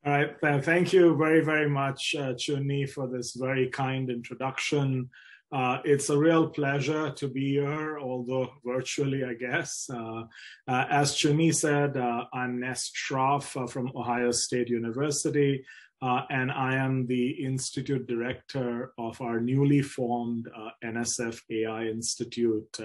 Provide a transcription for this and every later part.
All right. Thank you very, very much, Chuni, for this very kind introduction. It's a real pleasure to be here, although virtually, I guess. As Chuni said, I'm Nest Shroff from Ohio State University, and I am the Institute Director of our newly formed NSF AI Institute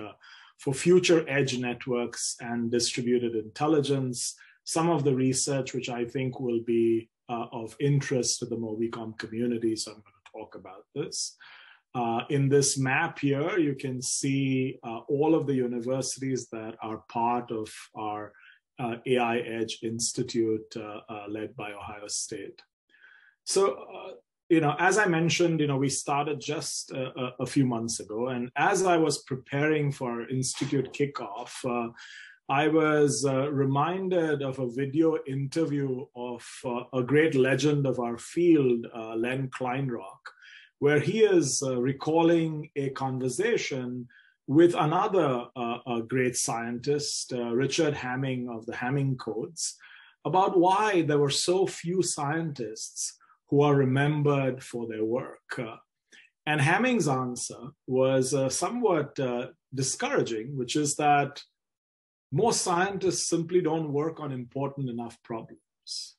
for Future Edge Networks and Distributed Intelligence. Some of the research which I think will be of interest to the MobiCom community, so I'm going to talk about this. In this map here, you can see all of the universities that are part of our AI Edge Institute led by Ohio State. So, as I mentioned, we started just a few months ago, and as I was preparing for Institute kickoff, I was reminded of a video interview of a great legend of our field, Len Kleinrock, where he is recalling a conversation with another great scientist, Richard Hamming of the Hamming Codes, about why there were so few scientists who are remembered for their work. And Hamming's answer was somewhat discouraging, which is that most scientists simply don't work on important enough problems.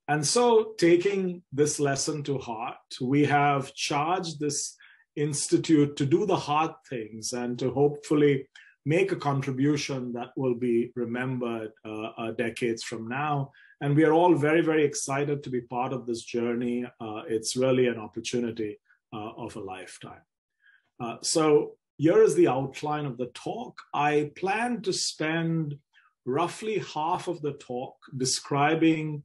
And so, taking this lesson to heart, we have charged this institute to do the hard things and to hopefully make a contribution that will be remembered decades from now. And we are all very, very excited to be part of this journey. It's really an opportunity of a lifetime. So here is the outline of the talk. I plan to spend roughly half of the talk describing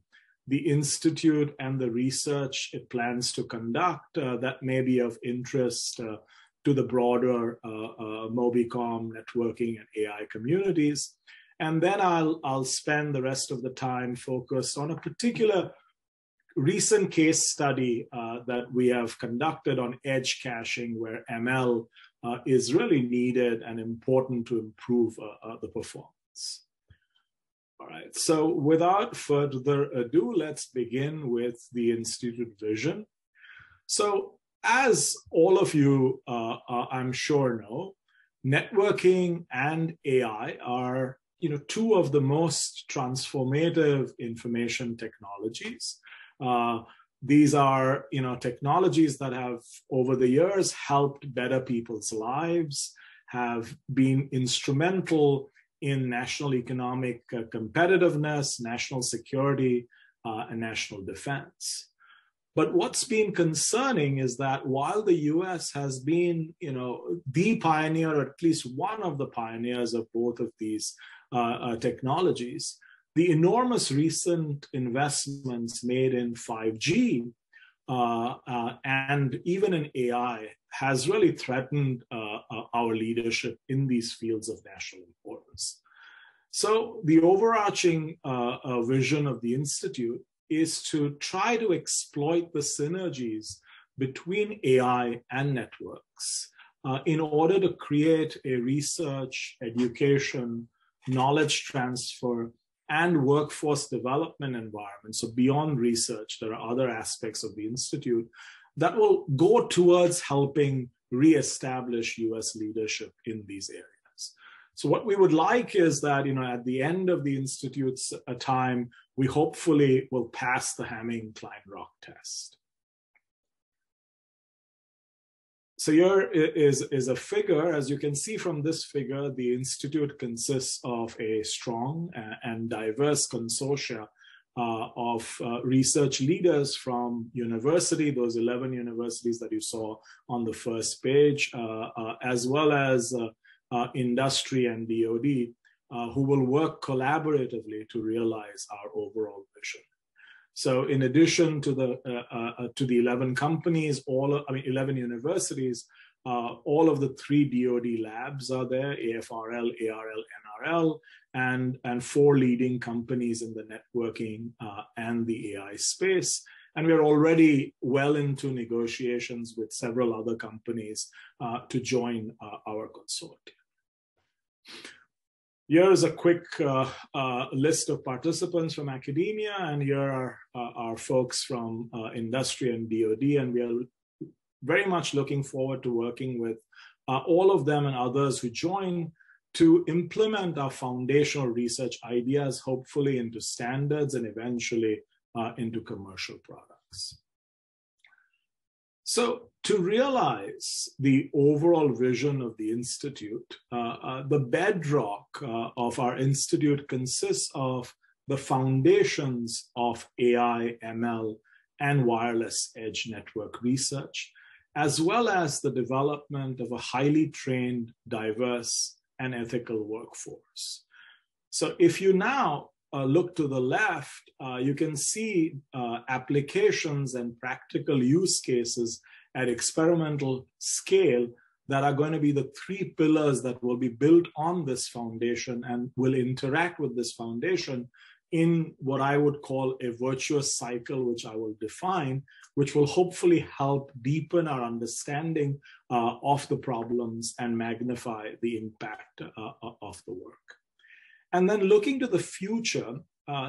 the institute and the research it plans to conduct that may be of interest to the broader MobiCom networking and AI communities. And then I'll spend the rest of the time focused on a particular recent case study that we have conducted on edge caching, where ML is really needed and important to improve the performance. All right, so without further ado, let's begin with the Institute vision. So as all of you, I'm sure know, networking and AI are two of the most transformative information technologies. These are technologies that have over the years helped better people's lives, have been instrumental in national economic competitiveness, national security, and national defense. But what's been concerning is that while the US has been the pioneer, or at least one of the pioneers of both of these technologies, the enormous recent investments made in 5G and even in AI has really threatened our leadership in these fields of national importance. So the overarching vision of the Institute is to try to exploit the synergies between AI and networks in order to create a research, education, knowledge transfer, and workforce development environment. So beyond research, there are other aspects of the Institute that will go towards helping reestablish US leadership in these areas. So what we would like is that, at the end of the Institute's time, we hopefully will pass the Hamming-Kleinrock test. So here is a figure. As you can see from this figure, the Institute consists of a strong and diverse consortia of research leaders from university, those 11 universities that you saw on the first page, as well as industry and DoD, who will work collaboratively to realize our overall vision. So in addition to the 11 companies, 11 universities, all of the 3 DoD labs are there: AFRL, ARL, NRL, and 4 leading companies in the networking and the AI space. And we're already well into negotiations with several other companies to join our consortium. Here is a quick list of participants from academia, and here are folks from industry and DoD, and we are very much looking forward to working with all of them and others who join to implement our foundational research ideas, hopefully into standards and eventually into commercial products. So to realize the overall vision of the Institute, the bedrock of our Institute consists of the foundations of AI, ML, and wireless edge network research, as well as the development of a highly trained, diverse, and ethical workforce. So if you now look to the left, you can see applications and practical use cases at experimental scale that are going to be the three pillars that will be built on this foundation and will interact with this foundation in what I would call a virtuous cycle, which I will define, which will hopefully help deepen our understanding of the problems and magnify the impact of the work. And then looking to the future,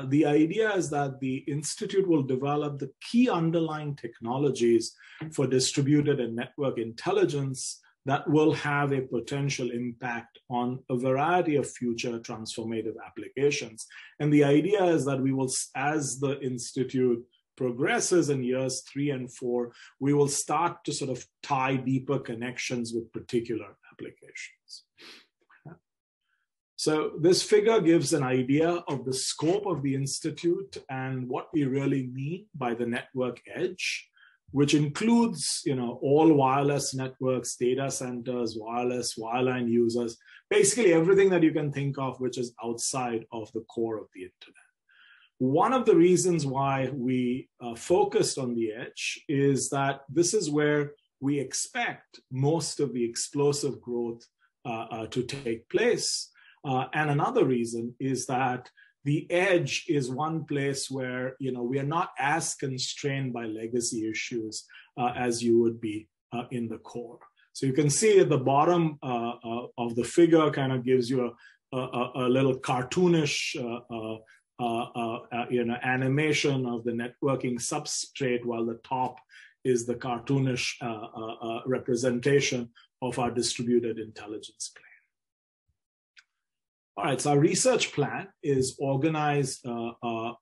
the idea is that the Institute will develop the key underlying technologies for distributed and network intelligence that will have a potential impact on a variety of future transformative applications. And the idea is that we will, as the Institute progresses in years 3 and 4, we will start to sort of tie deeper connections with particular applications. So this figure gives an idea of the scope of the Institute and what we really mean by the network edge, which includes, all wireless networks, data centers, wireless, wireline users, basically everything that you can think of which is outside of the core of the internet. One of the reasons why we focused on the edge is that this is where we expect most of the explosive growth to take place. And another reason is that the edge is one place where we are not as constrained by legacy issues as you would be in the core. So you can see at the bottom of the figure kind of gives you a little cartoonish animation of the networking substrate, while the top is the cartoonish representation of our distributed intelligence plane. All right, so our research plan is organized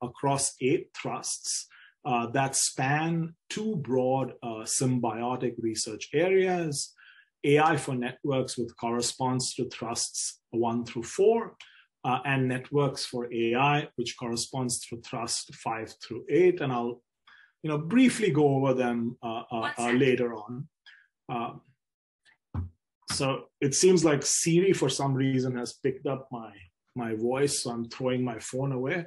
across 8 thrusts that span 2 broad symbiotic research areas: AI for networks, which corresponds to thrusts 1 through 4, and networks for AI, which corresponds to thrust 5 through 8. And I'll briefly go over them later on. So it seems like Siri, for some reason, has picked up my voice, so I'm throwing my phone away.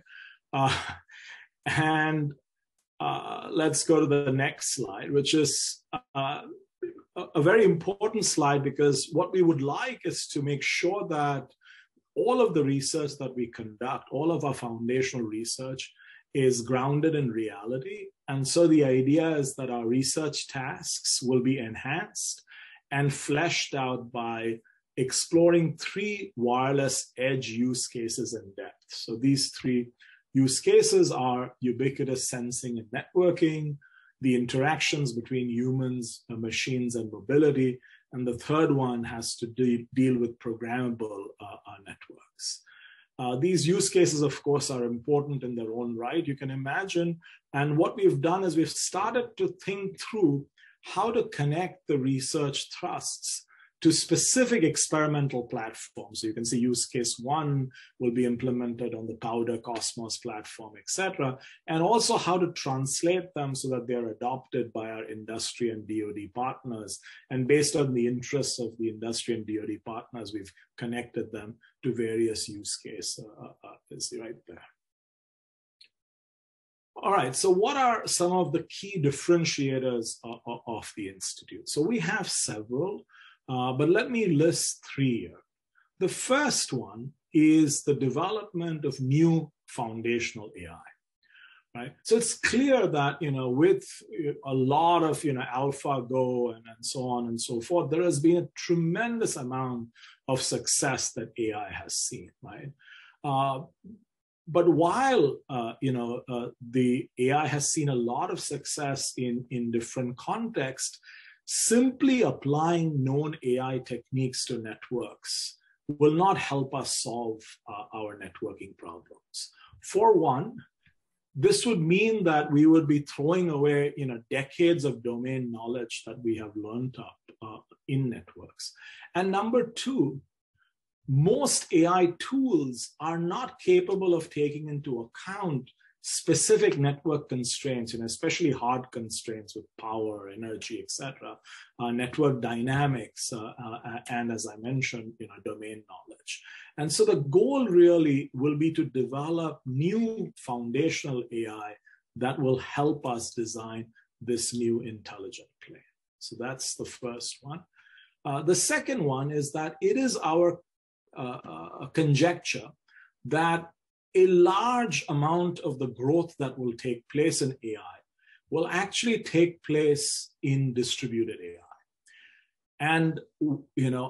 Let's go to the next slide, which is a very important slide, because what we would like is to make sure that all of the research that we conduct, all of our foundational research, is grounded in reality. And so the idea is that our research tasks will be enhanced and fleshed out by exploring 3 wireless edge use cases in depth. So these 3 use cases are ubiquitous sensing and networking, the interactions between humans, machines, and mobility, and the third one has to deal with programmable networks. These use cases, of course, are important in their own right, you can imagine. And what we've done is we've started to think through how to connect the research thrusts to specific experimental platforms. So you can see use case 1 will be implemented on the Powder Cosmos platform, etc. And also how to translate them so that they're adopted by our industry and DoD partners. And based on the interests of the industry and DoD partners, we've connected them to various use cases. Is right there. All right, so what are some of the key differentiators of the Institute? So we have several, but let me list 3 here. The first one is the development of new foundational AI. right? So it's clear that, with a lot of, AlphaGo and so on and so forth, there has been a tremendous amount of success that AI has seen, right? But while, the AI has seen a lot of success in different contexts, simply applying known AI techniques to networks will not help us solve our networking problems. For one, this would mean that we would be throwing away, decades of domain knowledge that we have learned up in networks. And number two, most AI tools are not capable of taking into account specific network constraints, especially hard constraints with power, energy, etc., network dynamics, and as I mentioned, domain knowledge. And so the goal really will be to develop new foundational AI that will help us design this new intelligent plane. So that's the first one. The second one is that it is our conjecture that a large amount of the growth that will take place in AI will actually take place in distributed AI. And,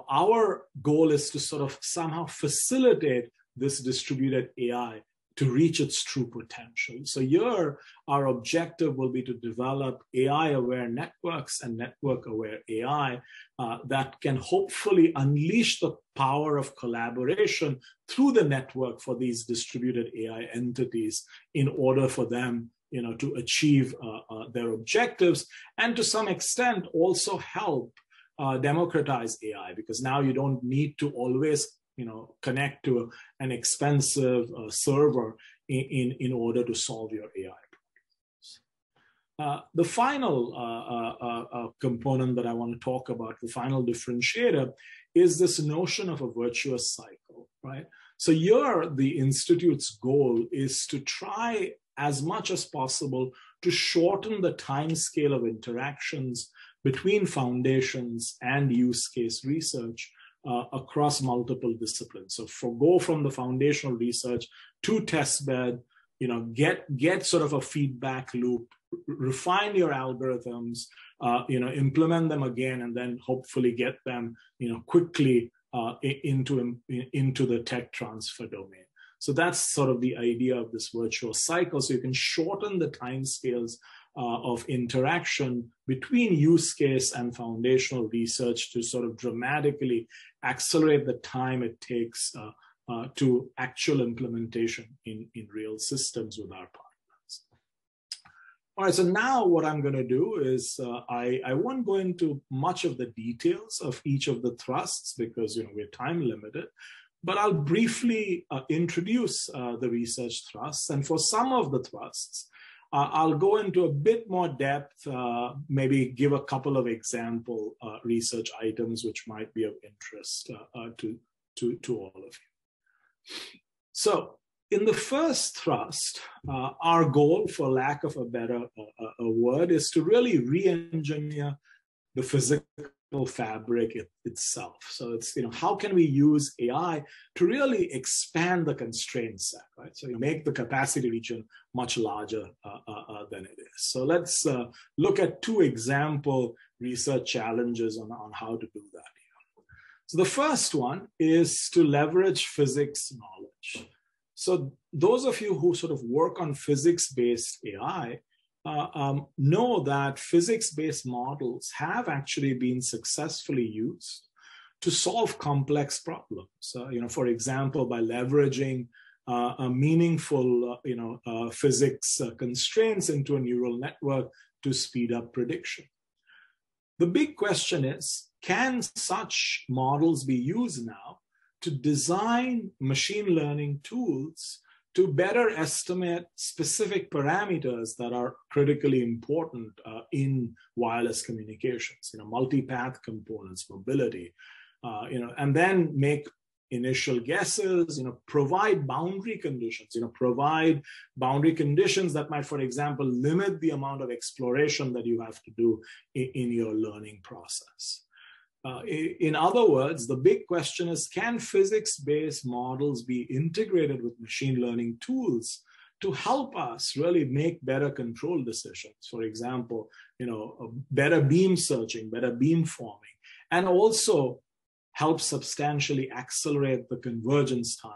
our goal is to sort of somehow facilitate this distributed AI to reach its true potential. So here, our objective will be to develop AI-aware networks and network-aware AI that can hopefully unleash the power of collaboration through the network for these distributed AI entities in order for them, to achieve their objectives, and to some extent also help democratize AI, because now you don't need to always connect to an expensive server in order to solve your AI problems. The final component that I want to talk about, the final differentiator, is this notion of a virtuous cycle, right? So here, the Institute's goal is to try as much as possible to shorten the time scale of interactions between foundations and use case research across multiple disciplines. So go from the foundational research to testbed, get sort of a feedback loop, refine your algorithms, implement them again, and then hopefully get them, quickly into the tech transfer domain. So that's sort of the idea of this virtuous cycle. So you can shorten the timescales of interaction between use case and foundational research to sort of dramatically accelerate the time it takes to actual implementation in real systems with our partners. All right, so now what I'm going to do is I won't go into much of the details of each of the thrusts because we're time limited, but I'll briefly introduce the research thrusts. And for some of the thrusts, I'll go into a bit more depth, maybe give a couple of example research items which might be of interest to all of you. So in the first thrust, our goal, for lack of a better word, is to really re-engineer the physical fabric itself. So it's, how can we use AI to really expand the constraint set, right? So you make the capacity region much larger than it is. So let's look at two example research challenges on how to do that here. So the first one is to leverage physics knowledge. So those of you who sort of work on physics-based AI know that physics-based models have actually been successfully used to solve complex problems. For example, by leveraging a meaningful, physics constraints into a neural network to speed up prediction. The big question is, can such models be used now to design machine learning tools to better estimate specific parameters that are critically important in wireless communications, multipath components, mobility, and then make initial guesses, provide boundary conditions, provide boundary conditions that might, for example, limit the amount of exploration that you have to do in your learning process. In other words, the big question is, can physics-based models be integrated with machine learning tools to help us really make better control decisions. For example, better beam searching, better beam forming, and also help substantially accelerate the convergence time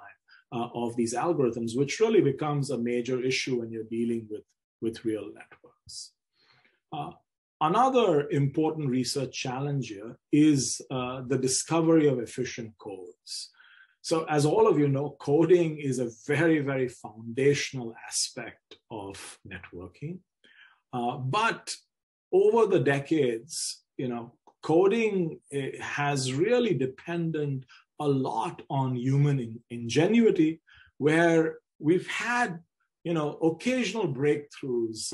of these algorithms, which really becomes a major issue when you're dealing with real networks. Another important research challenge here is the discovery of efficient codes. So as all of you know, coding is a very, very foundational aspect of networking. But over the decades, coding has really depended a lot on human ingenuity, where we've had occasional breakthroughs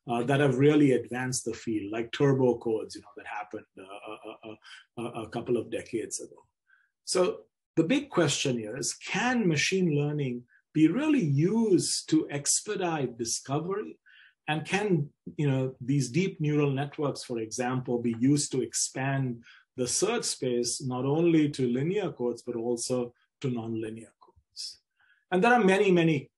that have really advanced the field, like turbo codes, that happened a couple of decades ago. So the big question here is, can machine learning be really used to expedite discovery? And can these deep neural networks, for example, be used to expand the search space not only to linear codes, but also to nonlinear codes? And there are many, many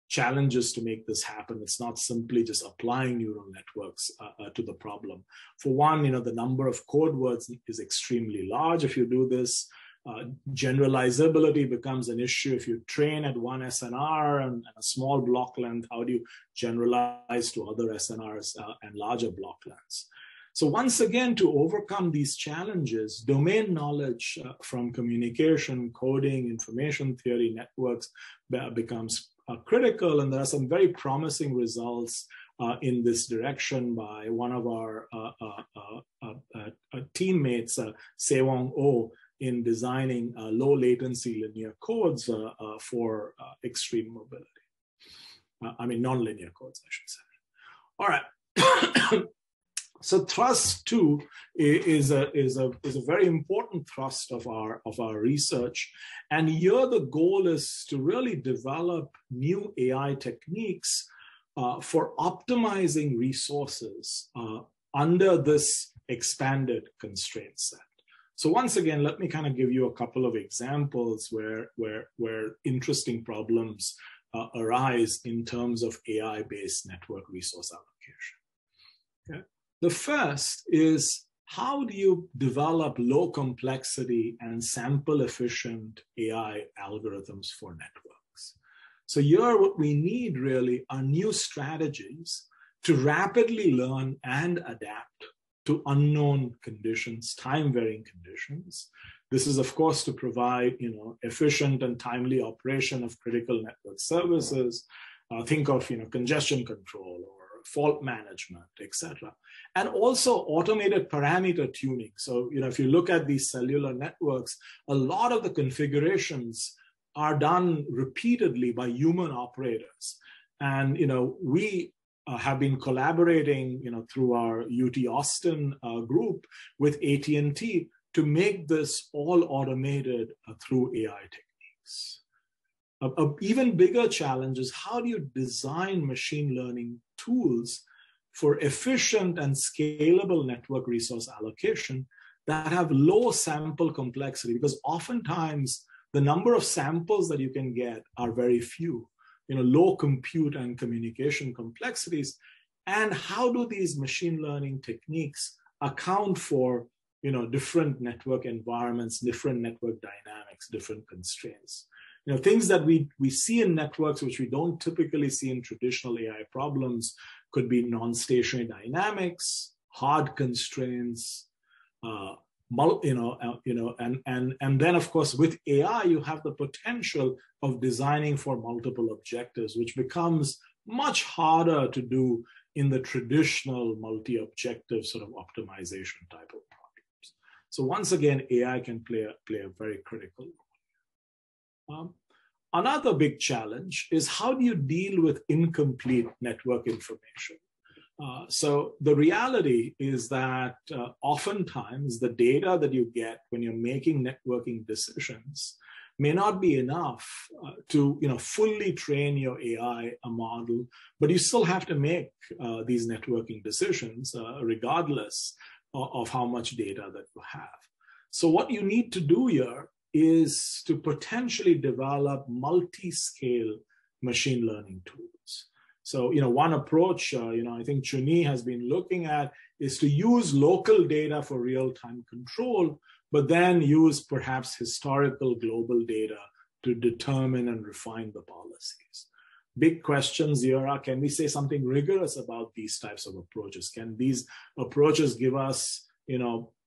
challenges to make this happen. It's not simply just applying neural networks to the problem. For one, the number of code words is extremely large if you do this. Generalizability becomes an issue. If you train at one SNR and a small block length, how do you generalize to other SNRs and larger block lengths? So once again, to overcome these challenges, domain knowledge from communication, coding, information theory, networks becomes critical. And there are some very promising results in this direction by one of our teammates, Sewong Oh, in designing low latency linear codes for extreme mobility. Non-linear codes, I should say. All right. So thrust 2 is a very important thrust of our research. And here the goal is to really develop new AI techniques for optimizing resources under this expanded constraint set. So once again, let me kind of give you a couple of examples where interesting problems arise in terms of AI-based network resource allocation. Okay. The first is, how do you develop low complexity and sample efficient AI algorithms for networks? So here what we need really are new strategies to rapidly learn and adapt to unknown conditions, time-varying conditions. This is, of course, to provide efficient and timely operation of critical network services. Think of congestion control or fault management, etc. And also automated parameter tuning. So if you look at these cellular networks, a lot of the configurations are done repeatedly by human operators. And we have been collaborating through our UT Austin group with AT&T to make this all automated through AI techniques. An even bigger challenge is, how do you design machine learning tools for efficient and scalable network resource allocation that have low sample complexity? Because oftentimes the number of samples that you can get are very few, low compute and communication complexities. And how do these machine learning techniques account for different network environments, different network dynamics, different constraints? Things that we see in networks, which we don't typically see in traditional AI problems, could be non-stationary dynamics, hard constraints, and then of course with AI you have the potential of designing for multiple objectives, which becomes much harder to do in the traditional multi-objective sort of optimization type of problems. So once again, AI can play a very critical role. Another big challenge is, how do you deal with incomplete network information? So the reality is that oftentimes the data that you get when you're making networking decisions may not be enough to fully train your AI model, but you still have to make these networking decisions regardless of how much data that you have. So what you need to do here is to potentially develop multi-scale machine learning tools. So, one approach, I think Chuni has been looking at is to use local data for real-time control, but then use perhaps historical global data to determine and refine the policies. Big questions here are, can we say something rigorous about these types of approaches? Can these approaches give us,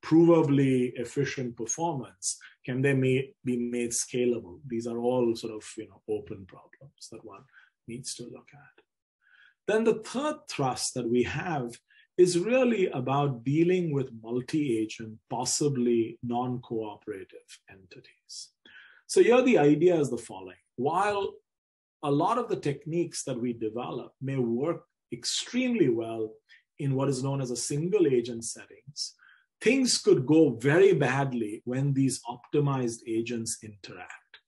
provably efficient performance? Can they be made scalable? These are all sort of, open problems that one needs to look at. Then the third thrust that we have is really about dealing with multi-agent, possibly non-cooperative entities. So here the idea is the following. While a lot of the techniques that we develop may work extremely well in what is known as a single agent settings, things could go very badly when these optimized agents interact.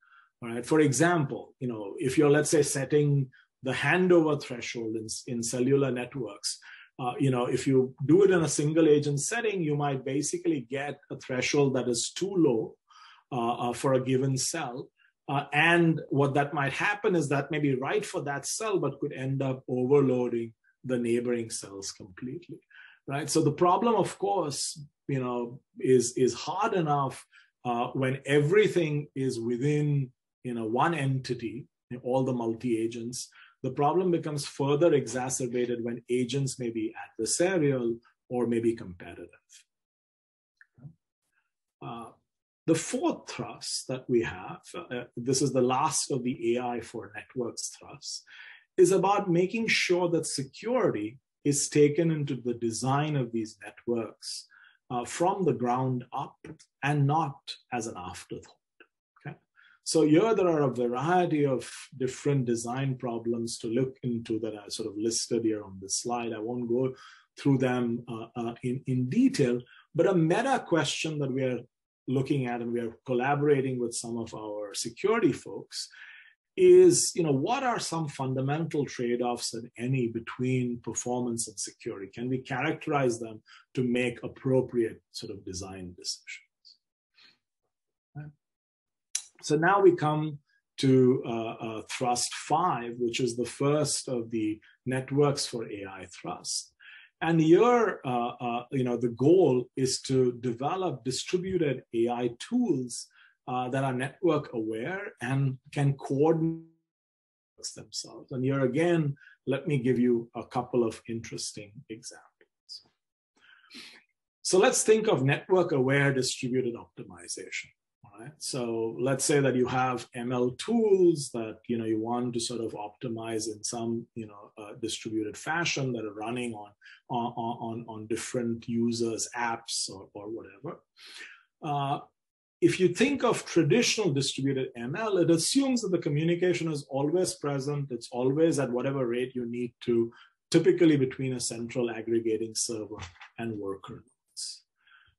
All right. For example, if you're, let's say, setting the handover threshold in cellular networks, if you do it in a single agent setting, you might basically get a threshold that is too low for a given cell. And what that might happen is that may be right for that cell, but could end up overloading the neighboring cells completely, right? So the problem, of course, is hard enough when everything is within, one entity, all the multi-agents. The problem becomes further exacerbated when agents may be adversarial or maybe competitive. The fourth thrust that we have, this is the last of the AI for networks thrusts, is about making sure that security is taken into the design of these networks from the ground up and not as an afterthought. Okay? So here there are a variety of different design problems to look into that are sort of listed here on this slide. I won't go through them in detail, but a meta question that we are looking at, and we are collaborating with some of our security folks, is, what are some fundamental trade-offs, if any, between performance and security? Can we characterize them to make appropriate sort of design decisions? Right. So now we come to thrust 5, which is the first of the networks for AI thrusts. And here, the goal is to develop distributed AI tools that are network aware and can coordinate themselves. And here again, let me give you a couple of interesting examples. So let's think of network aware distributed optimization. All right. So let's say that you have ML tools that you want to sort of optimize in some distributed fashion that are running on different users' apps or whatever. If you think of traditional distributed ML, it assumes that the communication is always present. It's always at whatever rate you need to, typically between a central aggregating server and worker nodes.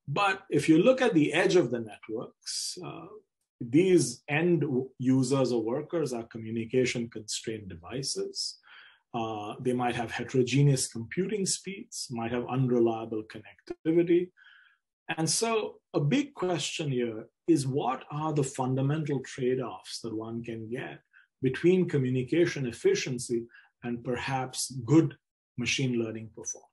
But if you look at the edge of the networks, these end users or workers are communication constrained devices. They might have heterogeneous computing speeds, might have unreliable connectivity. And so a big question here is, what are the fundamental trade-offs that one can get between communication efficiency and perhaps good machine learning performance?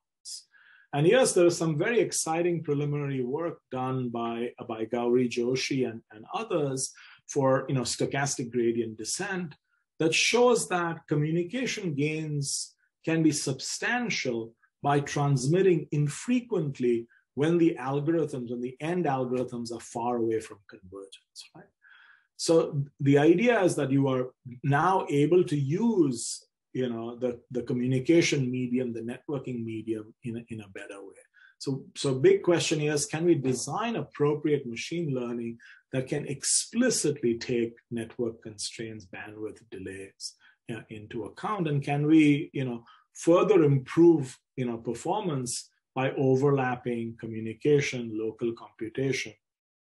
And yes, there is some very exciting preliminary work done by Gauri Joshi and others for stochastic gradient descent that shows that communication gains can be substantial by transmitting infrequently when the algorithms and the end algorithms are far away from convergence, right? So the idea is that you are now able to use the communication medium, the networking medium in a better way. So big question is, can we design appropriate machine learning that can explicitly take network constraints, bandwidth delays into account? And can we further improve performance by overlapping communication, local computation,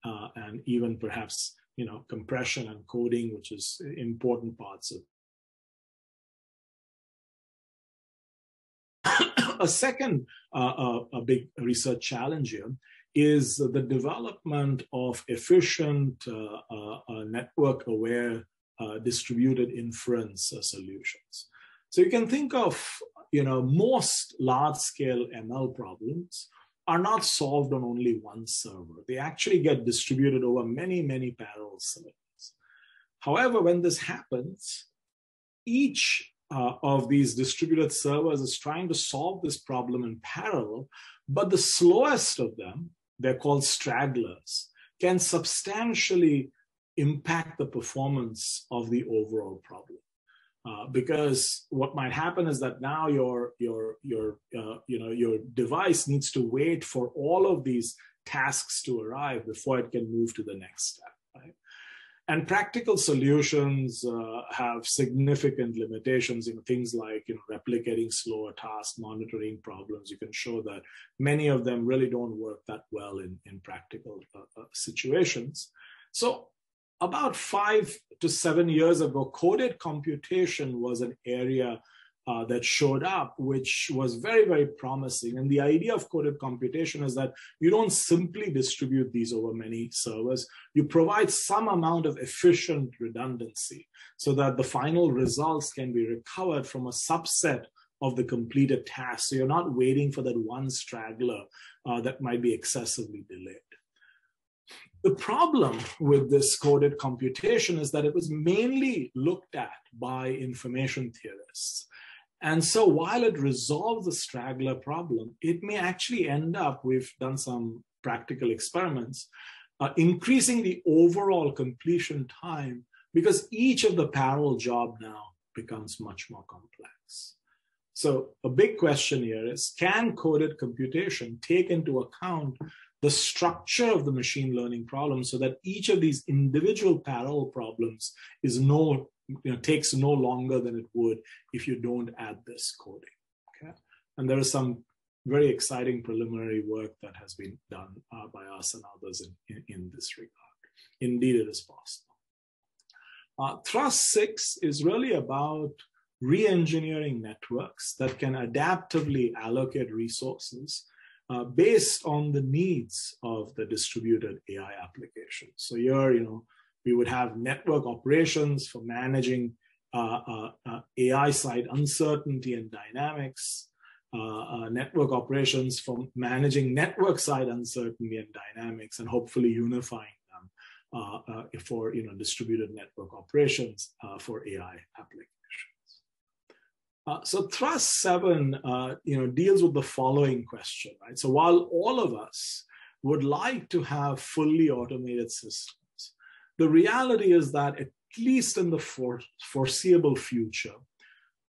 and even perhaps compression and coding, which is important parts of a second a big research challenge here is the development of efficient network-aware distributed inference solutions. So you can think of, most large-scale ML problems are not solved on only one server. They actually get distributed over many, many parallel servers. However, when this happens, each of these distributed servers is trying to solve this problem in parallel, but the slowest of them, they're called stragglers, can substantially impact the performance of the overall problem. Because what might happen is that now your device needs to wait for all of these tasks to arrive before it can move to the next step, right? And practical solutions have significant limitations, things like replicating slower tasks, monitoring problems. You can show that many of them really don't work that well in practical situations. So about 5 to 7 years ago, coded computation was an area that showed up, which was very, very promising. And the idea of coded computation is that you don't simply distribute these over many servers. You provide some amount of efficient redundancy so that the final results can be recovered from a subset of the completed task. So you're not waiting for that one straggler that might be excessively delayed. The problem with this coded computation is that it was mainly looked at by information theorists. And so while it resolves the straggler problem, it may actually end up, we've done some practical experiments, increasing the overall completion time because each of the parallel job now becomes much more complex. So a big question here is, can coded computation take into account the structure of the machine learning problem so that each of these individual parallel problems is takes no longer than it would if you don't add this coding, okay? And there is some very exciting preliminary work that has been done by us and others in this regard. Indeed, it is possible. Thrust 6 is really about re-engineering networks that can adaptively allocate resources based on the needs of the distributed AI application. So here, we would have network operations for managing AI side uncertainty and dynamics, network operations for managing network side uncertainty and dynamics, and hopefully unifying them for distributed network operations for AI applications. So Thrust 7 deals with the following question, right? So while all of us would like to have fully automated systems, the reality is that at least in the foreseeable future,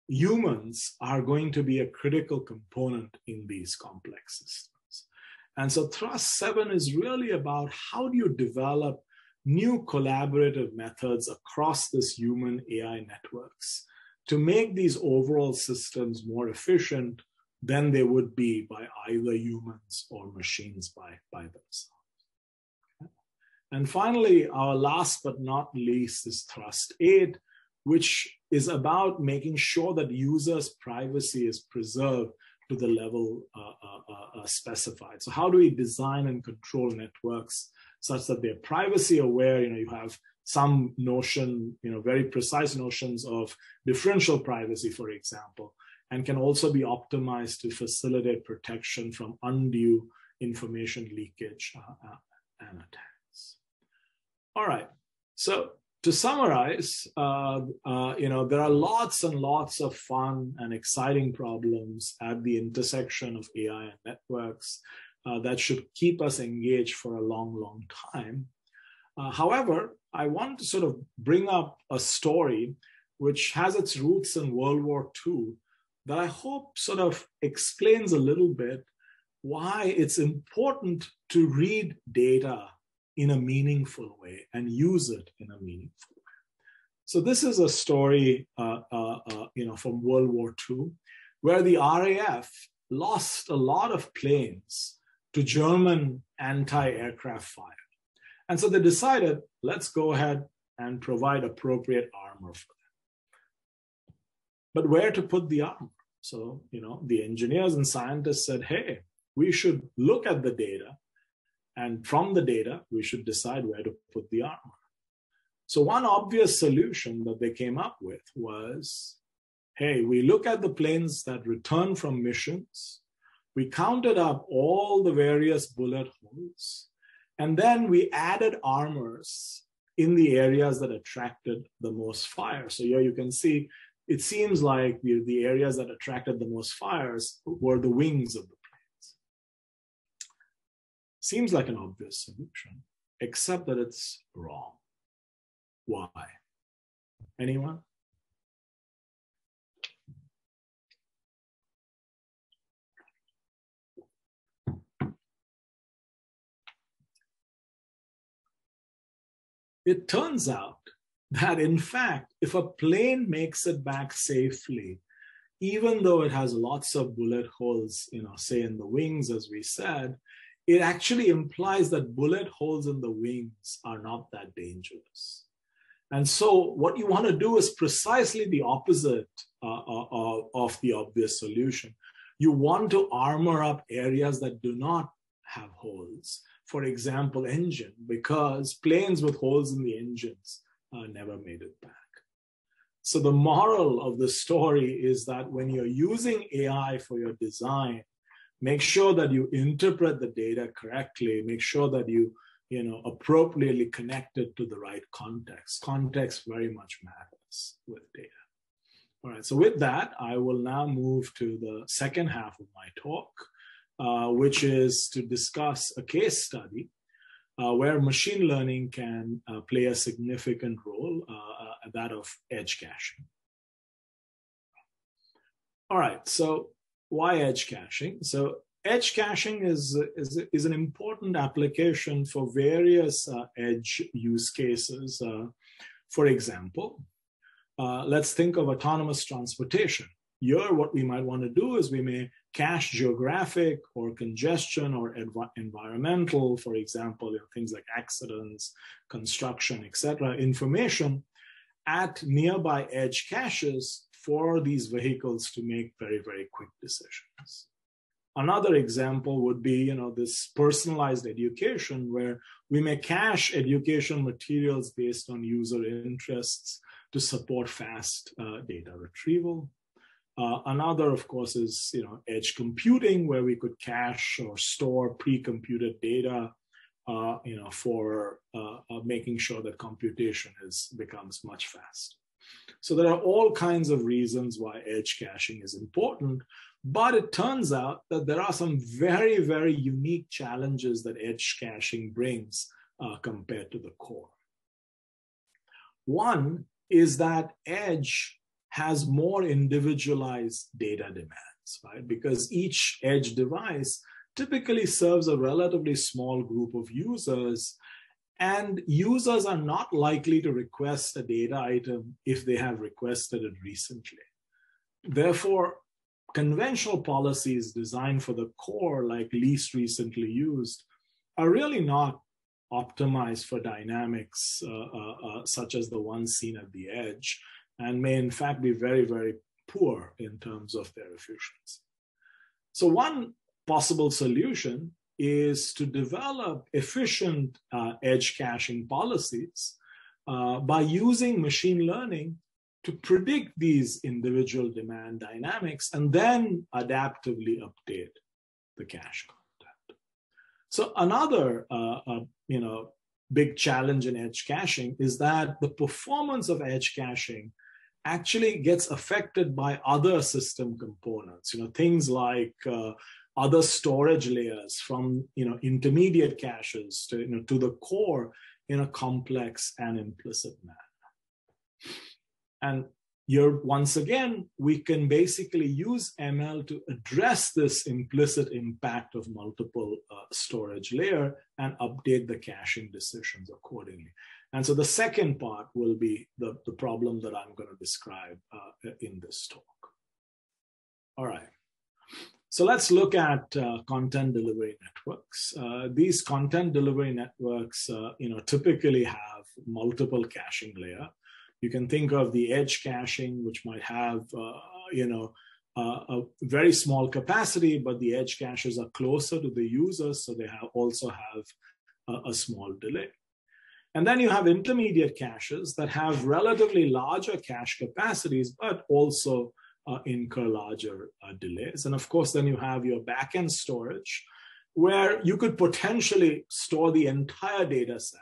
humans are going to be a critical component in these complex systems. And so Thrust 7 is really about how do you develop new collaborative methods across this human AI networks to make these overall systems more efficient than they would be by either humans or machines by themselves. And finally, our last but not least is Thrust 8, which is about making sure that users' privacy is preserved to the level specified. So how do we design and control networks such that they're privacy aware? You have some notion, very precise notions of differential privacy, for example, and can also be optimized to facilitate protection from undue information leakage and attacks. All right, so to summarize, there are lots and lots of fun and exciting problems at the intersection of AI and networks that should keep us engaged for a long, long time. However, I want to sort of bring up a story which has its roots in World War II that I hope sort of explains a little bit why it's important to read data in a meaningful way and use it in a meaningful way. So this is a story, from World War II, where the RAF lost a lot of planes to German anti-aircraft fire. And so they decided, let's go ahead and provide appropriate armor for them. But where to put the armor? So, the engineers and scientists said, hey, we should look at the data, and from the data, we should decide where to put the armor. So one obvious solution that they came up with was, hey, we look at the planes that return from missions, we counted up all the various bullet holes, and then we added armors in the areas that attracted the most fire. So here you can see, it seems like the areas that attracted the most fires were the wings of the planes. Seems like an obvious solution, except that it's wrong. Why? Anyone? It turns out that, in fact, if a plane makes it back safely, even though it has lots of bullet holes, say in the wings, as we said, it actually implies that bullet holes in the wings are not that dangerous. And so what you want to do is precisely the opposite of the obvious solution. You want to armor up areas that do not have holes. For example, engine, because planes with holes in the engines never made it back. So the moral of the story is that when you're using AI for your design, make sure that you interpret the data correctly, make sure that you appropriately connect it to the right context. Context very much matters with data. All right, so with that, I will now move to the second half of my talk, which is to discuss a case study where machine learning can play a significant role, that of edge caching. All right, so why edge caching? So edge caching is an important application for various edge use cases. For example, let's think of autonomous transportation. Here, what we might want to do is we may cache geographic or congestion or environmental, for example, things like accidents, construction, etc., information at nearby edge caches for these vehicles to make very, very quick decisions. Another example would be, this personalized education, where we may cache education materials based on user interests to support fast data retrieval. Another, of course, is edge computing, where we could cache or store pre-computed data, for making sure that computation becomes much faster. So there are all kinds of reasons why edge caching is important, but it turns out that there are some very, very unique challenges that edge caching brings compared to the core. One is that edge has more individualized data demands, right? Because each edge device typically serves a relatively small group of users, and users are not likely to request a data item if they have requested it recently. Therefore, conventional policies designed for the core, like least recently used, are really not optimized for dynamics such as the ones seen at the edge, and may in fact be very, very poor in terms of their efficiency. So one possible solution is to develop efficient edge caching policies by using machine learning to predict these individual demand dynamics and then adaptively update the cache content. So another big challenge in edge caching is that the performance of edge caching actually gets affected by other system components, things like other storage layers from intermediate caches to the core in a complex and implicit manner. And here, once again, we can basically use ML to address this implicit impact of multiple storage layer and update the caching decisions accordingly. And so the second part will be the problem that I'm going to describe in this talk. All right. So let's look at content delivery networks. These content delivery networks, typically have multiple caching layers. You can think of the edge caching, which might have, a very small capacity, but the edge caches are closer to the users, so they also have a small delay. And then you have intermediate caches that have relatively larger cache capacities, but also incur larger delays. And of course, then you have your backend storage, where you could potentially store the entire data set,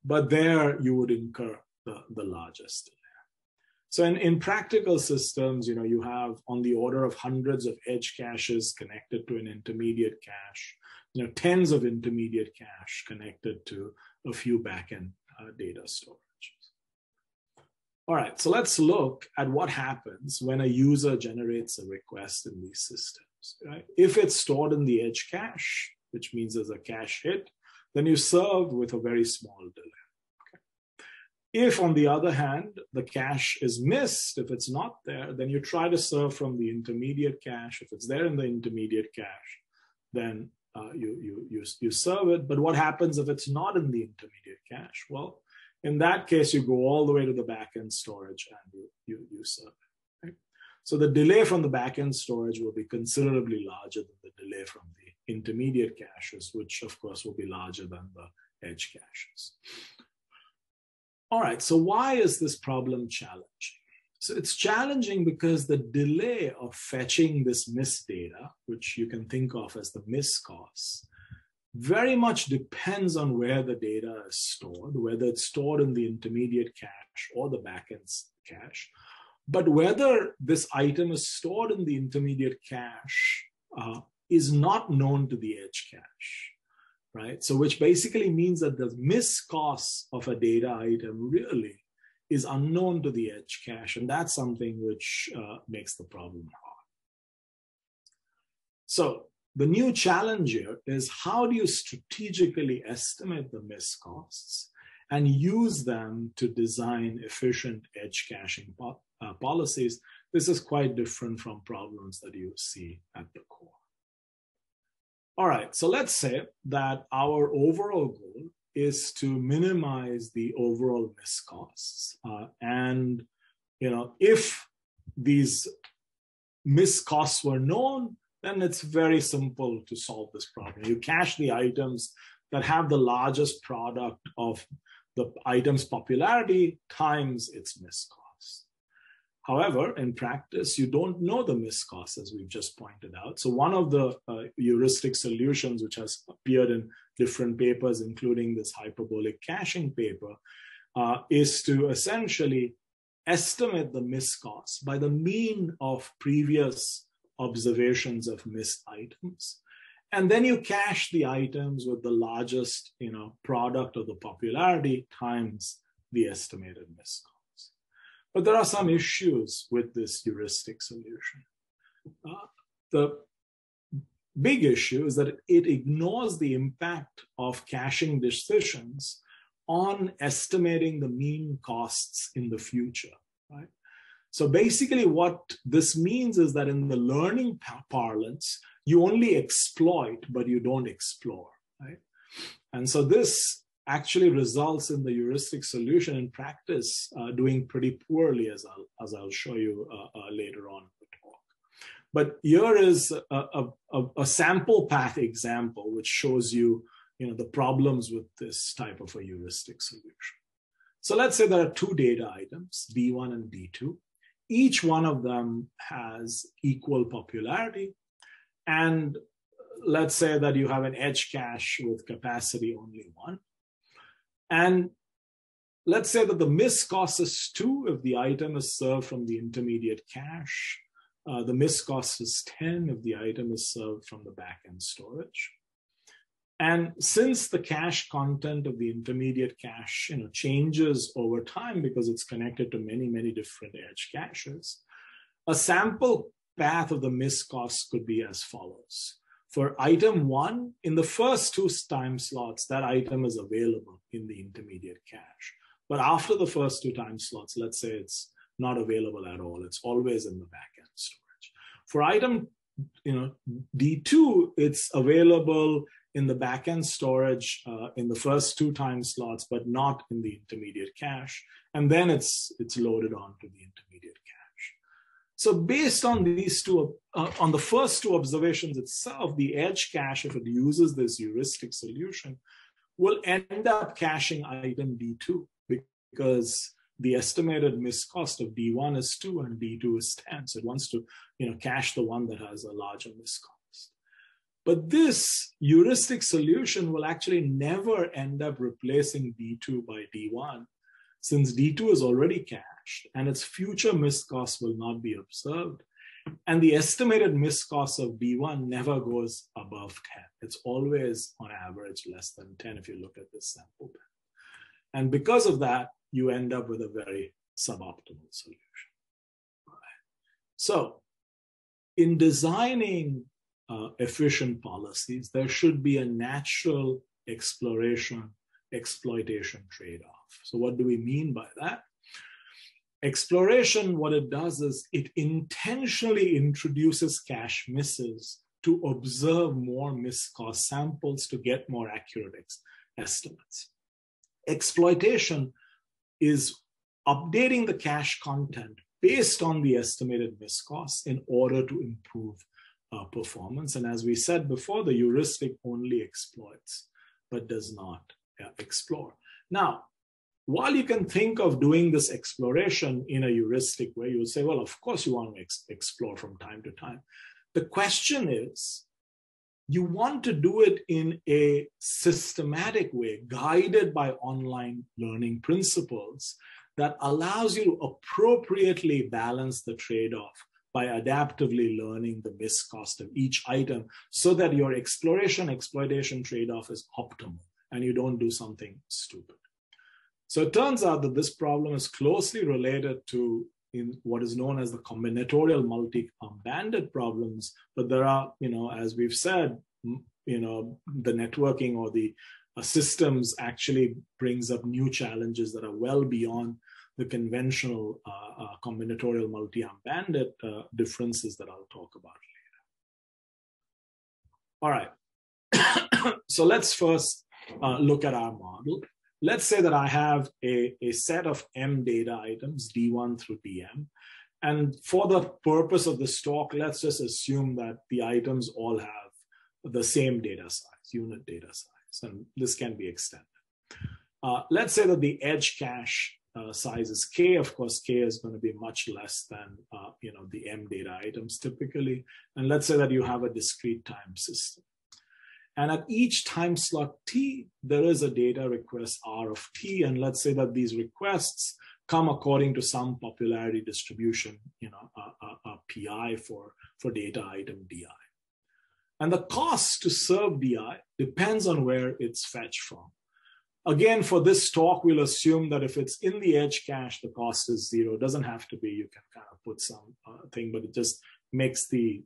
but there you would incur the largest delay. So in practical systems, you have on the order of hundreds of edge caches connected to an intermediate cache, tens of intermediate cache connected to a few backend data storages. All right, so let's look at what happens when a user generates a request in these systems. Right? If it's stored in the edge cache, which means there's a cache hit, then you serve with a very small delay. Okay. If, on the other hand, the cache is missed, if it's not there, then you try to serve from the intermediate cache. If it's there in the intermediate cache, then you serve it. But what happens if it's not in the intermediate cache? Well, in that case, you go all the way to the backend storage and you serve it. Right? So the delay from the backend storage will be considerably larger than the delay from the intermediate caches, which of course will be larger than the edge caches. All right, so why is this problem challenging? So it's challenging because the delay of fetching this missed data, which you can think of as the miss cost, very much depends on where the data is stored, whether it's stored in the intermediate cache or the backend cache. But whether this item is stored in the intermediate cache is not known to the edge cache, right? So which basically means that the miss cost of a data item really is unknown to the edge cache, and that's something which makes the problem hard. So the new challenge here is, how do you strategically estimate the miss costs and use them to design efficient edge caching policies? This is quite different from problems that you see at the core. All right, so let's say that our overall goal is to minimize the overall miss costs. And if these miss costs were known, then it's very simple to solve this problem. You cache the items that have the largest product of the item's popularity times its miss cost. However, in practice, you don't know the miss cost, as we've just pointed out. So one of the heuristic solutions, which has appeared in different papers, including this hyperbolic caching paper, is to essentially estimate the miss cost by the mean of previous observations of missed items. And then you cache the items with the largest product of the popularity times the estimated miss cost. But there are some issues with this heuristic solution. The big issue is that it ignores the impact of caching decisions on estimating the mean costs in the future, right? So basically what this means is that in the learning parlance, you only exploit, but you don't explore, right? And so this actually results in the heuristic solution in practice doing pretty poorly, as I'll show you later on in the talk. But here is a sample path example which shows you, the problems with this type of a heuristic solution. So let's say there are two data items, D1 and D2. Each one of them has equal popularity. And let's say that you have an edge cache with capacity only 1. And let's say that the miss cost is 2 if the item is served from the intermediate cache. The miss cost is 10 if the item is served from the backend storage. And since the cache content of the intermediate cache changes over time because it's connected to many, many different edge caches, a sample path of the miss cost could be as follows. For item 1, in the first 2 time slots, that item is available in the intermediate cache. But after the first 2 time slots, let's say it's not available at all. It's always in the backend storage. For item D2, it's available in the backend storage in the first 2 time slots, but not in the intermediate cache. And then it's loaded onto the intermediate cache. So based on these two, on the first 2 observations itself, the edge cache, if it uses this heuristic solution, will end up caching item D2 because the estimated miscost of D1 is 2 and D2 is 10. So it wants to, cache the one that has a larger miscost. But this heuristic solution will actually never end up replacing D2 by D1, since D2 is already cached and its future miscost will not be observed. And the estimated miscost of D1 never goes above 10. It's always on average less than 10 if you look at this sample. And because of that, you end up with a very suboptimal solution. Right. So in designing efficient policies, there should be a natural exploration-exploitation trade-off. So what do we mean by that? Exploration, what it does is it intentionally introduces cache misses to observe more miscost samples to get more accurate estimates. Exploitation is updating the cache content based on the estimated miscost in order to improve performance. And as we said before, the heuristic only exploits, but does not explore. Now, while you can think of doing this exploration in a heuristic way, you will say, well, of course you want to explore from time to time. The question is, you want to do it in a systematic way, guided by online learning principles that allows you to appropriately balance the trade-off by adaptively learning the miscost of each item so that your exploration-exploitation trade-off is optimal and you don't do something stupid. So it turns out that this problem is closely related to in what is known as the combinatorial multi-bandit problems, but there are, as we've said, the networking or the systems actually brings up new challenges that are well beyond the conventional combinatorial multi-bandit differences that I'll talk about later. All right, so let's first look at our model. Let's say that I have a set of M data items, D1 through DM. And for the purpose of this talk, let's just assume that the items all have the same data size, unit data size, and this can be extended. Let's say that the edge cache size is K. Of course, K is going to be much less than the M data items typically. And let's say that you have a discrete time system. And at each time slot T, there is a data request R of T. And let's say that these requests come according to some popularity distribution, a PI for data item DI. And the cost to serve DI depends on where it's fetched from. Again, for this talk, we'll assume that if it's in the edge cache, the cost is 0. It doesn't have to be. You can kind of put some thing, but it just makes the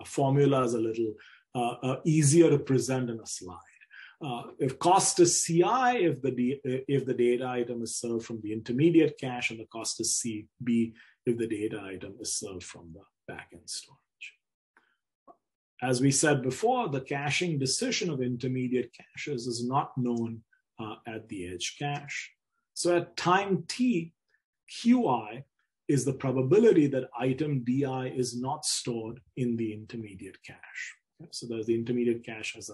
formulas a little easier to present in a slide. If cost is CI, if the data item is served from the intermediate cache, and the cost is CB if the data item is served from the backend storage. As we said before, the caching decision of intermediate caches is not known at the edge cache. So at time T, QI is the probability that item DI is not stored in the intermediate cache. Okay? So there's the intermediate cache has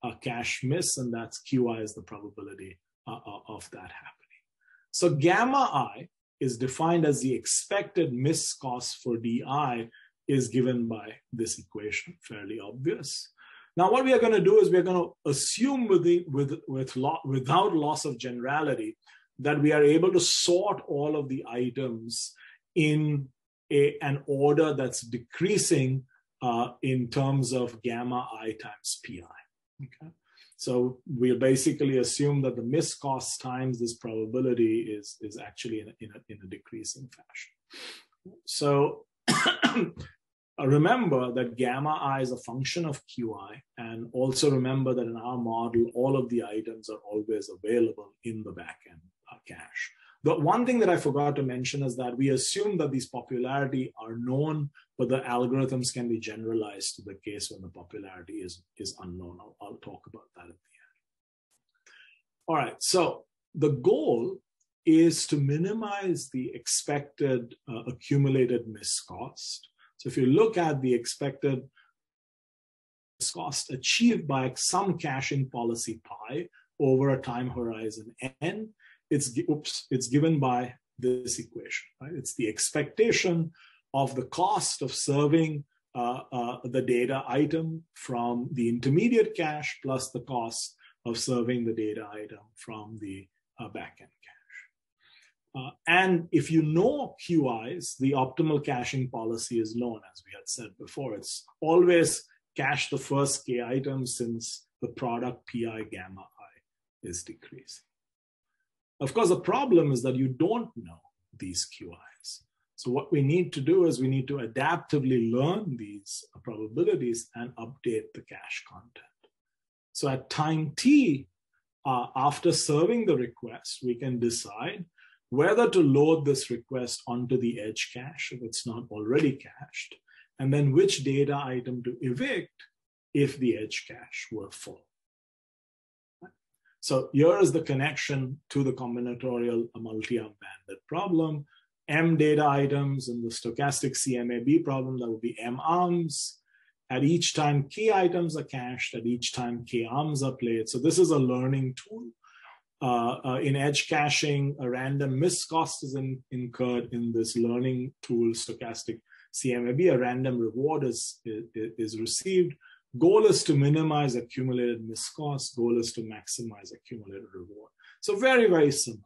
a cache miss, and that's QI is the probability of that happening. So gamma I is defined as the expected miscost for DI is given by this equation, fairly obvious. Now, what we are going to do is we're going to assume without loss of generality that we are able to sort all of the items in an order that's decreasing in terms of gamma I times PI. Okay? So we'll basically assume that the miscost times this probability is actually in a decreasing fashion. So remember that gamma I is a function of QI, and also remember that in our model, all of the items are always available in the backend cache. The one thing that I forgot to mention is that we assume that these popularity are known, but the algorithms can be generalized to the case when the popularity is unknown. I'll talk about that at the end. All right, so the goal is to minimize the expected accumulated miscost. So if you look at the expected miscost achieved by some caching policy pi over a time horizon n, it's given by this equation, right? It's the expectation of the cost of serving the data item from the intermediate cache plus the cost of serving the data item from the backend cache. And if you know QIs, the optimal caching policy is known, as we had said before. It's always cache the first k items since the product pi gamma I is decreasing. Of course, the problem is that you don't know these QIs. So what we need to do is we need to adaptively learn these probabilities and update the cache content. So at time t, after serving the request, we can decide whether to load this request onto the edge cache if it's not already cached, and then which data item to evict if the edge cache were full. So here is the connection to the combinatorial multi-arm bandit problem. M data items in the stochastic CMAB problem, that would be M arms. At each time k items are cached, at each time k arms are played. So this is a learning tool. In edge caching, a random miscost is incurred in this learning tool, stochastic CMAB. A random reward is received. Goal is to minimize accumulated miscost. Goal is to maximize accumulated reward. So very, very similar.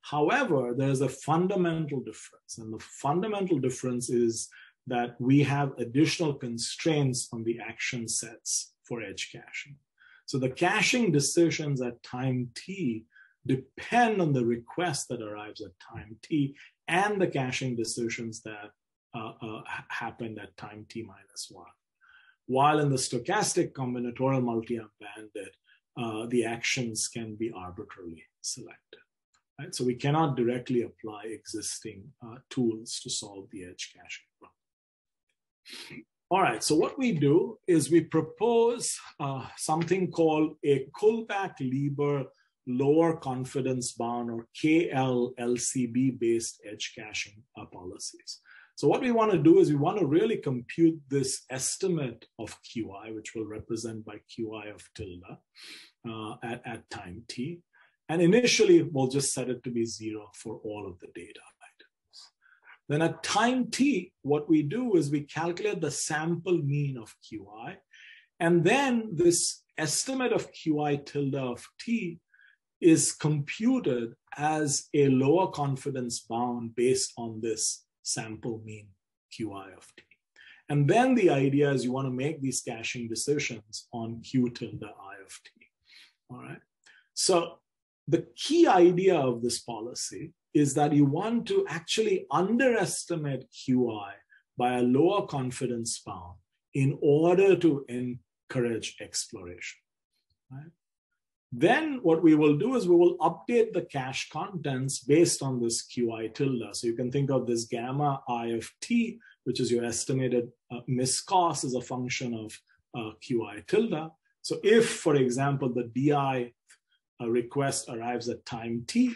However, there's a fundamental difference. And the fundamental difference is that we have additional constraints on the action sets for edge caching. So the caching decisions at time t depend on the request that arrives at time t and the caching decisions that happened at time t minus 1. While in the stochastic combinatorial multi-arm bandit, the actions can be arbitrarily selected. Right? So we cannot directly apply existing tools to solve the edge caching problem. All right, so what we do is we propose something called a Kullback-Leber lower confidence bound or KL-LCB based edge caching policies. So what we want to do is we want to really compute this estimate of QI, which will represent by QI of tilde at time t. And initially, we'll just set it to be 0 for all of the data items. Then at time t, what we do is we calculate the sample mean of QI. And then this estimate of QI tilde of t is computed as a lower confidence bound based on this sample mean QI of t. And then the idea is you want to make these caching decisions on Q tilde I of t. All right. So the key idea of this policy is that you want to actually underestimate QI by a lower confidence bound in order to encourage exploration. Right? Then what we will do is we will update the cache contents based on this QI tilde. So you can think of this gamma I of t, which is your estimated miscost as a function of QI tilde. So if, for example, the DI request arrives at time t,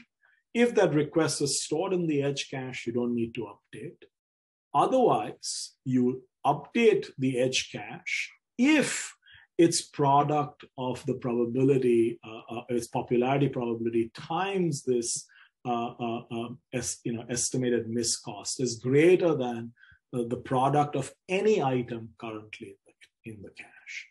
if that request is stored in the edge cache, you don't need to update. Otherwise, you update the edge cache if its product of the probability, its popularity probability times this estimated miscost is greater than the product of any item currently in the cache.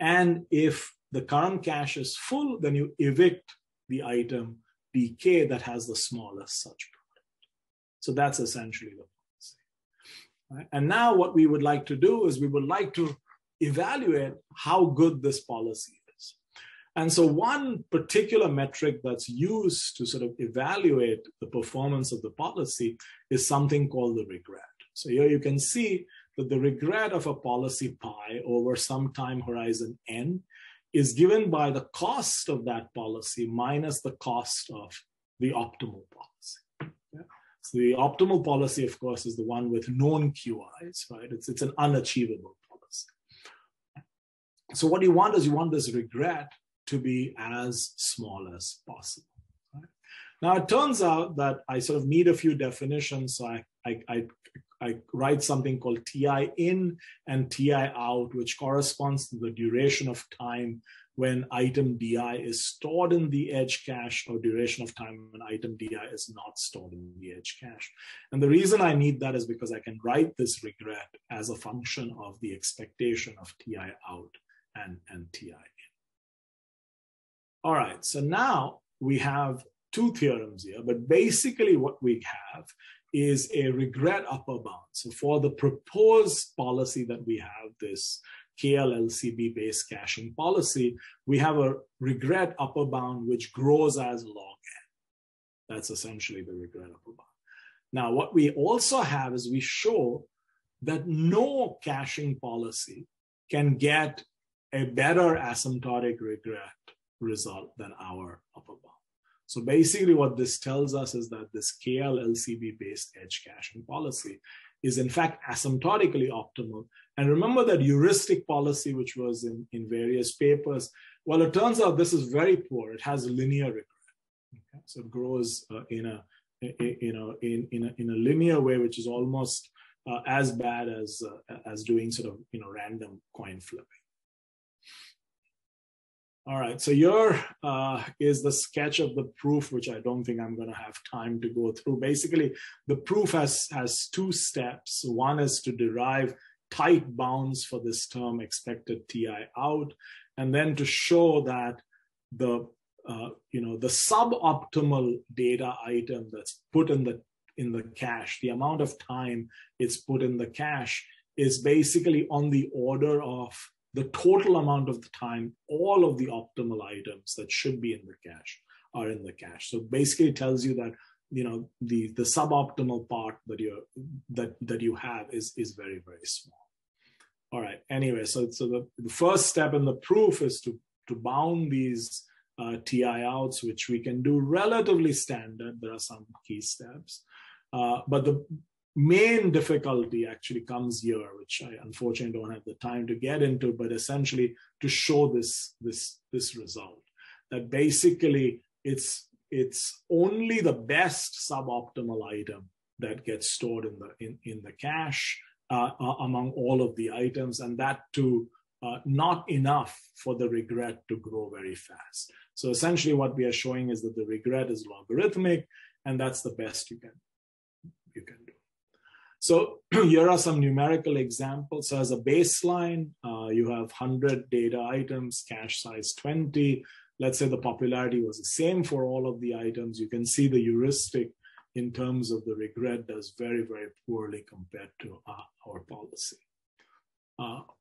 And if the current cache is full, then you evict the item dk that has the smallest such product. So that's essentially the policy. Right? And now what we would like to do is we would like to evaluate how good this policy is. And so one particular metric that's used to sort of evaluate the performance of the policy is something called the regret. So here you can see that the regret of a policy pi over some time horizon n is given by the cost of that policy minus the cost of the optimal policy. Yeah? So the optimal policy, of course, is the one with known QIs, right? It's an unachievable policy. So what you want is you want this regret to be as small as possible. Right? Now, it turns out that I sort of need a few definitions. So I write something called TI in and TI out, which corresponds to the duration of time when item DI is stored in the edge cache, or duration of time when item DI is not stored in the edge cache. And the reason I need that is because I can write this regret as a function of the expectation of TI out and TI in. All right, so now we have two theorems here, but basically what we have is a regret upper bound. So for the proposed policy that we have, this KL-LCB based caching policy, we have a regret upper bound which grows as log n. That's essentially the regret upper bound. Now, what we also have is we show that no caching policy can get a better asymptotic regret result than our upper bound. So basically what this tells us is that this KL-LCB based edge caching policy is in fact asymptotically optimal. And remember that heuristic policy, which was in various papers, well, it turns out this is very poor. It has linear regret. Okay? So it grows in a linear way, which is almost as bad as doing sort of random coin flipping. All right, so here is the sketch of the proof, which I don't think I'm going to have time to go through. Basically, the proof has two steps. One is to derive tight bounds for this term expected TI out, and then to show that the suboptimal data item that's put in the cache, the amount of time it's put in the cache is basically on the order of the total amount of the time all of the optimal items that should be in the cache are in the cache. So basically it tells you that the suboptimal part that you have is very, very small. All right, anyway, so the first step in the proof is to bound these TI outs, which we can do relatively standard. There are some key steps, but the main difficulty actually comes here, which I unfortunately don't have the time to get into, but essentially to show this result, that basically it's only the best suboptimal item that gets stored in the cache among all of the items, and that too not enough for the regret to grow very fast. So essentially what we are showing is that the regret is logarithmic, and that's the best you can do. So here are some numerical examples. So as a baseline, you have 100 data items, cache size 20. Let's say the popularity was the same for all of the items. You can see the heuristic in terms of the regret does very, very poorly compared to our policy.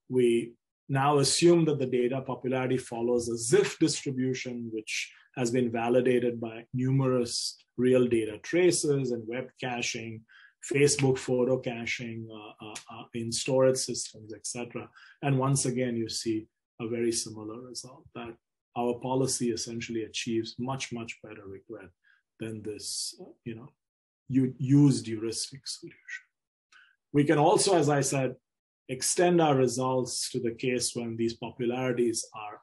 We now assume that the data popularity follows a ZIF distribution, which has been validated by numerous real data traces and web caching, Facebook photo caching in storage systems, etc. And once again, you see a very similar result, that our policy essentially achieves much, much better regret than this, used heuristic solution. We can also, as I said, extend our results to the case when these popularities are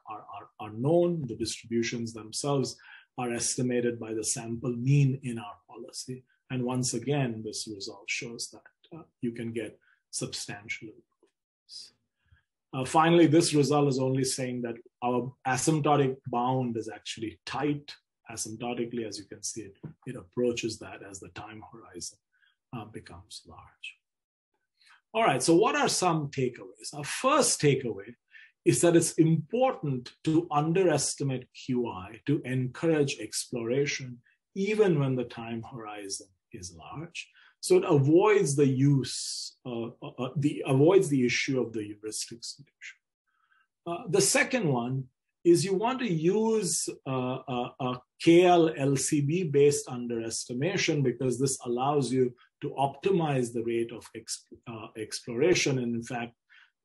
known. The distributions themselves are estimated by the sample mean in our policy. And once again, this result shows that you can get substantial improvements. Finally, this result is only saying that our asymptotic bound is actually tight. Asymptotically, as you can see, it approaches that as the time horizon becomes large. All right, so what are some takeaways? Our first takeaway is that it's important to underestimate QI to encourage exploration, even when the time horizon is large. So it avoids the avoids the issue of the heuristic solution. The second one is you want to use a KL-LCB based underestimation, because this allows you to optimize the rate of exploration, and in fact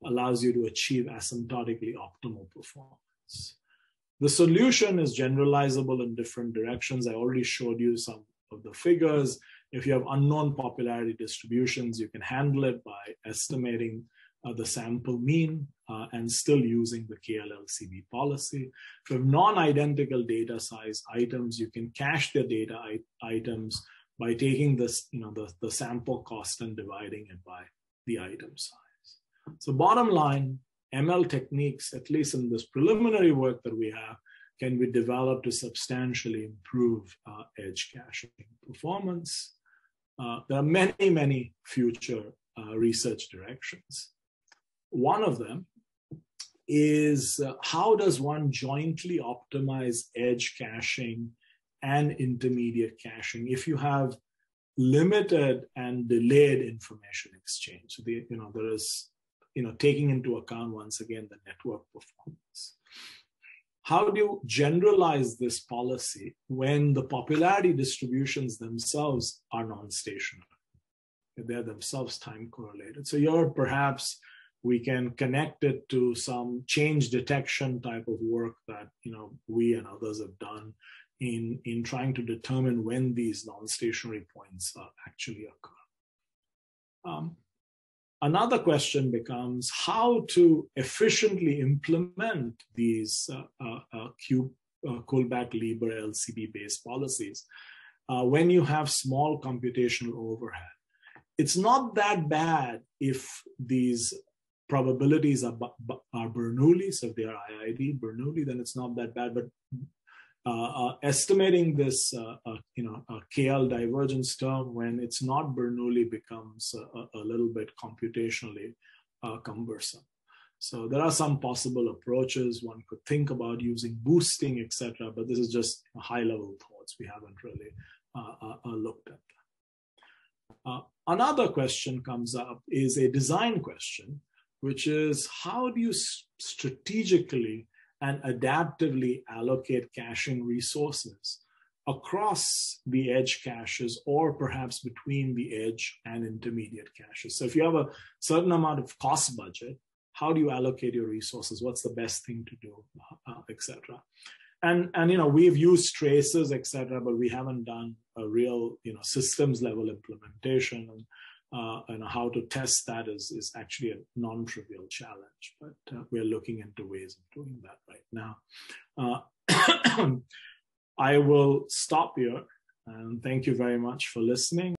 allows you to achieve asymptotically optimal performance. The solution is generalizable in different directions. I already showed you some of the figures. If you have unknown popularity distributions, you can handle it by estimating the sample mean and still using the KL-LCB policy. If you have non-identical data size items, you can cache the data items by taking this, the sample cost and dividing it by the item size. So bottom line, ML techniques, at least in this preliminary work that we have, can be developed to substantially improve edge caching performance. There are many, many future research directions. One of them is how does one jointly optimize edge caching and intermediate caching if you have limited and delayed information exchange? So there is, taking into account once again the network performance. How do you generalize this policy when the popularity distributions themselves are non-stationary? They're themselves time correlated. So here perhaps we can connect it to some change detection type of work that we and others have done in trying to determine when these non-stationary points actually occur. Another question becomes how to efficiently implement these Kullback-Leibler LCB-based policies when you have small computational overhead. It's not that bad if these probabilities are Bernoulli, so if they are IID Bernoulli, then it's not that bad. But estimating this, KL divergence term when it's not Bernoulli becomes a little bit computationally cumbersome. So there are some possible approaches. One could think about using boosting, etc. But this is just high-level thoughts. We haven't really looked at that. Another question comes up is a design question, which is how do you strategically and adaptively allocate caching resources across the edge caches or perhaps between the edge and intermediate caches? So if you have a certain amount of cost budget, how do you allocate your resources? What's the best thing to do, etc. And we've used traces, etc., but we haven't done a real systems level implementation, and how to test that is actually a non-trivial challenge, but we're looking into ways of doing that right now. I will stop here and thank you very much for listening.